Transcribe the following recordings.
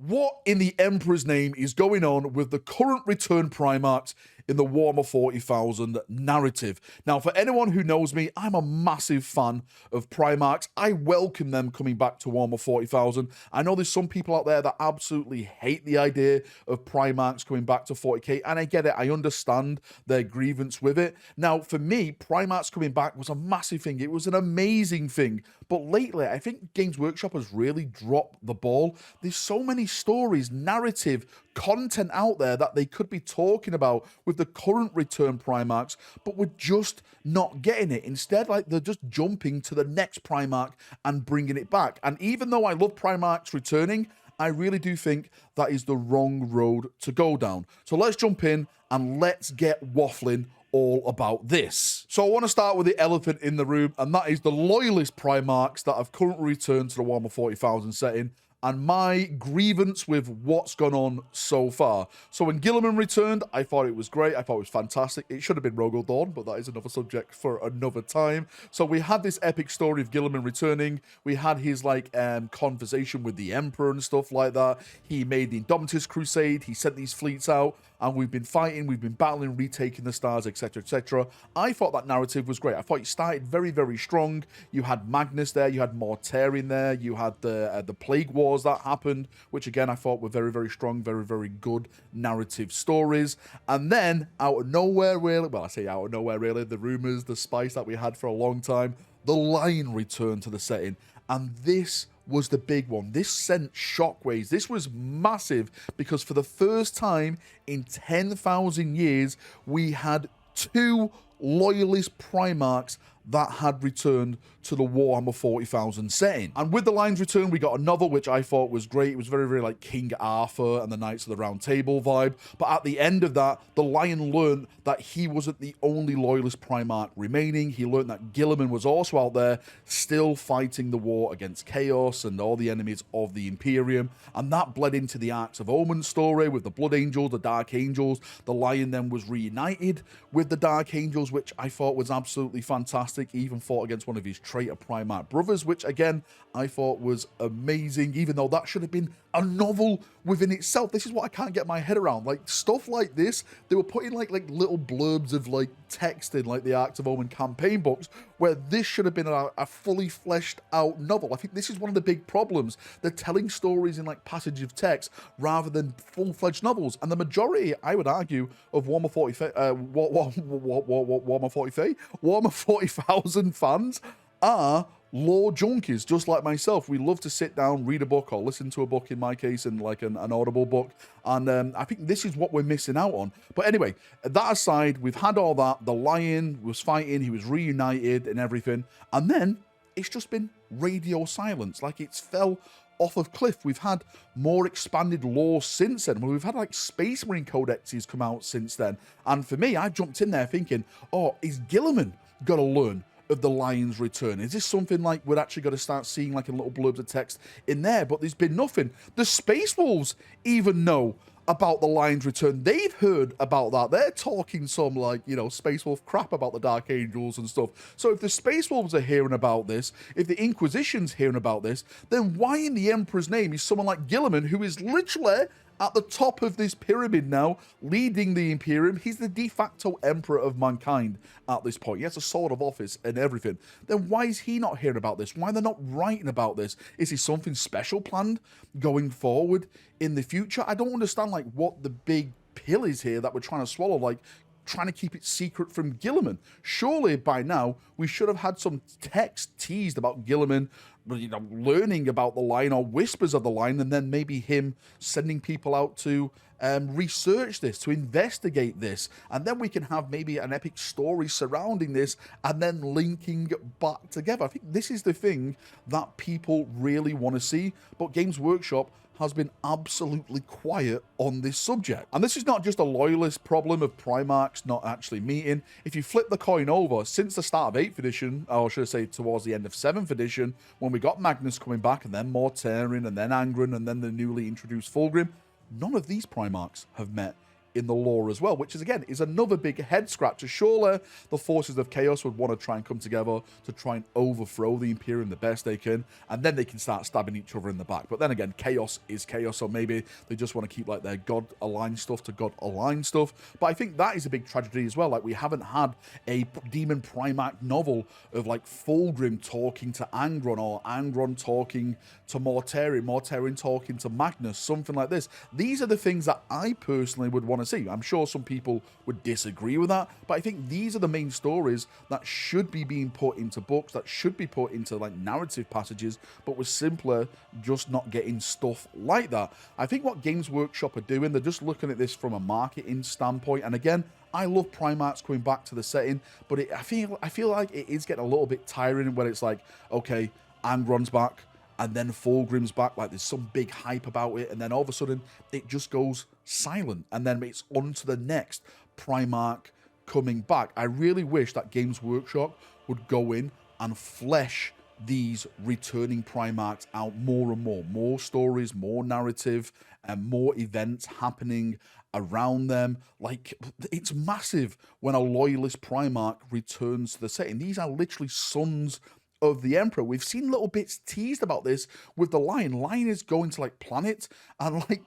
What in the Emperor's name is going on with the current Returned Primarchs in the Warhammer 40,000 narrative? Now, for anyone who knows me, I'm a massive fan of Primarchs. I welcome them coming back to Warhammer 40,000. I know there's some people out there that absolutely hate the idea of Primarchs coming back to 40k, and I get it. I understand their grievance with it. Now, for me, Primarchs coming back was a massive thing. It was an amazing thing. But lately, I think Games Workshop has really dropped the ball. There's so many stories, narrative, content out there that they could be talking about with the current Return Primarchs, but we're just not getting it. Instead, like, they're just jumping to the next Primarch and bringing it back. And even though I love Primarchs returning, I really do think that is the wrong road to go down. So let's jump in and let's get waffling all about this. So I want to start with the elephant in the room, and that is the Loyalist Primarchs that have currently returned to the Warhammer 40,000 setting, and my grievance with what's gone on so far. So when Guilliman returned, I thought it was great. I thought it was fantastic. It should have been Rogaldorn, but that is another subject for another time. So we had this epic story of Guilliman returning. We had his conversation with the Emperor and stuff like that. He made the Indomitus Crusade. He sent these fleets out, and we've been fighting, we've been battling, retaking the stars, etc., etc. I thought that narrative was great. I thought it started very, very strong. You had Magnus there, you had Mortarion there, you had the Plague Wars that happened, which again I thought were very, very strong, very, very good narrative stories. And then out of nowhere, really, well, I say out of nowhere, really, the rumors, the spice that we had for a long time, the Lion returned to the setting, and this was the big one. This sent shockwaves. This was massive because for the first time in 10,000 years, we had two Loyalist Primarchs that had returned to the Warhammer 40,000 setting. And with the Lion's return, we got a novel which I thought was great. It was very, very like King Arthur and the Knights of the Round Table vibe. But at the end of that, the Lion learned that he wasn't the only Loyalist Primarch remaining. He learned that Guilliman was also out there, still fighting the war against Chaos and all the enemies of the Imperium. And that bled into the Arcs of Omen story with the Blood Angels, the Dark Angels. The Lion then was reunited with the Dark Angels, which I thought was absolutely fantastic. He even fought against one of his traitor Primarch brothers, which again I thought was amazing, even though that should have been a novel within itself. This is what I can't get my head around. Like, stuff like this, they were putting like little blurbs of like text in like the Arcs of Omen campaign books, where this should have been a fully fleshed out novel. I think this is one of the big problems. They're telling stories in like passage of text rather than full-fledged novels. And the majority, I would argue, of Warhammer 40,000 fans are lore junkies, just like myself. We love to sit down, read a book, or listen to a book, in my case, in like an audible book. And I think this is what we're missing out on. But anyway, that aside, we've had all that. The Lion was fighting, he was reunited and everything. And then it's just been radio silence. Like, it's fell off a cliff. We've had more expanded lore since then. We've had like Space Marine codexes come out since then. And for me, I jumped in there thinking, oh, is Guilliman got to learn of the Lion's return? Is this something like we're actually going to start seeing like in little blurbs of text in there? But there's been nothing. The Space Wolves even know about the Lion's return. They've heard about that. They're talking some like, you know, Space Wolf crap about the Dark Angels and stuff. So if the Space Wolves are hearing about this, if the Inquisition's hearing about this, then why in the Emperor's name is someone like Guilliman, who is literally at the top of this pyramid now, leading the Imperium? He's the de facto Emperor of mankind at this point. He has a sword of office and everything. Then why is he not hearing about this? Why are they not writing about this? Is there something special planned going forward in the future? I don't understand like what the big pill is here that we're trying to swallow, like trying to keep it secret from Guilliman. Surely by now we should have had some text teased about Guilliman, you know, learning about the Lion or whispers of the Lion, and then maybe him sending people out to research this, to investigate this, and then we can have maybe an epic story surrounding this and then linking back together. I think this is the thing that people really want to see, but Games Workshop has been absolutely quiet on this subject. And this is not just a Loyalist problem of Primarchs not actually meeting. If you flip the coin over, since the start of 8th edition, or should I say towards the end of 7th edition, when we got Magnus coming back, and then Mortarion, and then Angren, and then the newly introduced Fulgrim, none of these Primarchs have met in the lore as well, which is, again, is another big head scratcher. Surely the forces of chaos would want to try and come together to try and overthrow the Imperium the best they can, and then they can start stabbing each other in the back. But then again, chaos is chaos, so maybe they just want to keep like their god-aligned stuff to god-aligned stuff. But I think that is a big tragedy as well. Like, we haven't had a Demon Primarch novel of like Fulgrim talking to Angron, or Angron talking to Mortarion, Mortarion talking to Magnus, something like this. These are the things that I personally would want to see. I'm sure some people would disagree with that, but I think these are the main stories that should be being put into books, that should be put into like narrative passages, but we're simpler just not getting stuff like that. I think what Games Workshop are doing, they're just looking at this from a marketing standpoint. And again, I love Primarchs coming back to the setting, but I feel like it is getting a little bit tiring when it's like, okay, Angron's back, and then Fulgrim's back, like there's some big hype about it, and then all of a sudden it just goes silent, and then it's on to the next Primarch coming back. I really wish that Games Workshop would go in and flesh these returning Primarchs out more and more. More stories, more narrative, and more events happening around them. Like, it's massive when a Loyalist Primarch returns to the setting. These are literally sons of the Emperor. We've seen little bits teased about this with the Lion. Lion is going to like planets, and like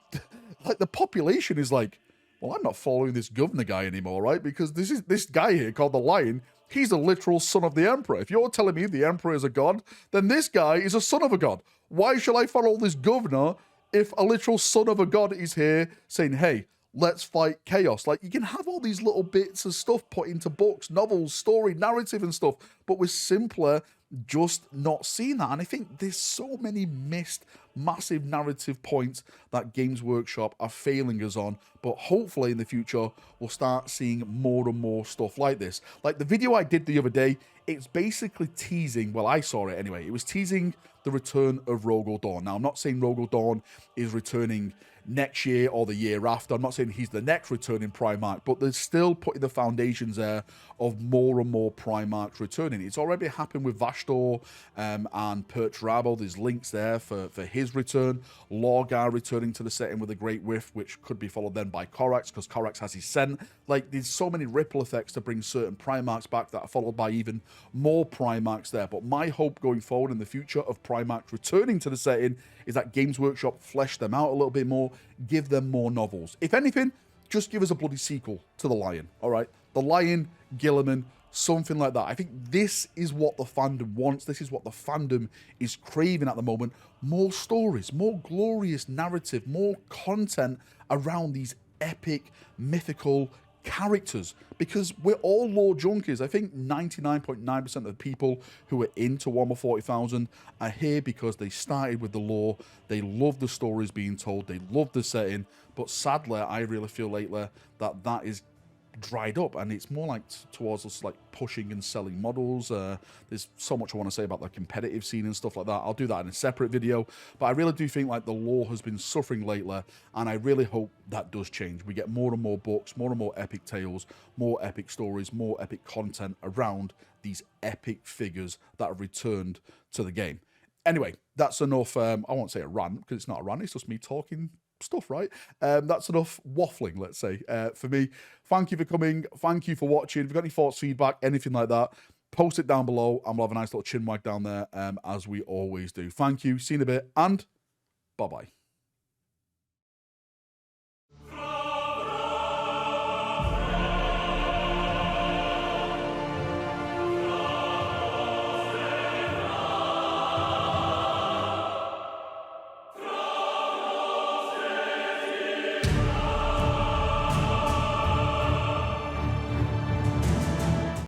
the population is like, well, I'm not following this governor guy anymore, right? Because this guy here called the Lion, he's a literal son of the Emperor. If you're telling me the Emperor is a god, then this guy is a son of a god. Why should I follow this governor if a literal son of a god is here saying, hey, let's fight chaos? Like, you can have all these little bits of stuff put into books, novels, story, narrative and stuff, but we're simpler just not seeing that. And I think there's so many missed massive narrative points that Games Workshop are failing us on, but hopefully in the future we'll start seeing more and more stuff like this. Like the video I did the other day, it's basically teasing, well, I saw it anyway, it was teasing the return of Rogel Dawn. Now, I'm not saying Rogel Dawn is returning next year or the year after. I'm not saying he's the next returning Primarch, but they're still putting the foundations there of more and more Primarchs returning. It's already happened with Vashdor and Perch Rabel. There's links there for his return. Lorgar returning to the setting with a Great Whiff, which could be followed then by Corax, because Corax has his scent. Like, there's so many ripple effects to bring certain Primarchs back that are followed by even more Primarchs there. But my hope going forward in the future of Primarchs returning to the setting is that Games Workshop flesh them out a little bit more, give them more novels. If anything, just give us a bloody sequel to The Lion, all right? The Lion, Gilliman, something like that. I think this is what the fandom wants. This is what the fandom is craving at the moment. More stories, more glorious narrative, more content around these epic, mythical characters, because we're all lore junkies. I think 99.9% of the people who are into Warhammer 40,000 are here because they started with the lore, they love the stories being told, they love the setting, but sadly, I really feel lately that that is dried up, and it's more like towards us like pushing and selling models. There's so much I want to say about the competitive scene and stuff like that. I'll do that in a separate video, but I really do think like the lore has been suffering lately, and I really hope that does change. We get more and more books, more and more epic tales, more epic stories, more epic content around these epic figures that have returned to the game. Anyway, that's enough. I won't say a rant, because it's not a rant, it's just me talking stuff, right? That's enough waffling, let's say, for me. Thank you for coming. Thank you for watching. If you've got any thoughts, feedback, anything like that, post it down below, and we'll have a nice little chin wag down there, as we always do. Thank you. See you in a bit, and bye-bye.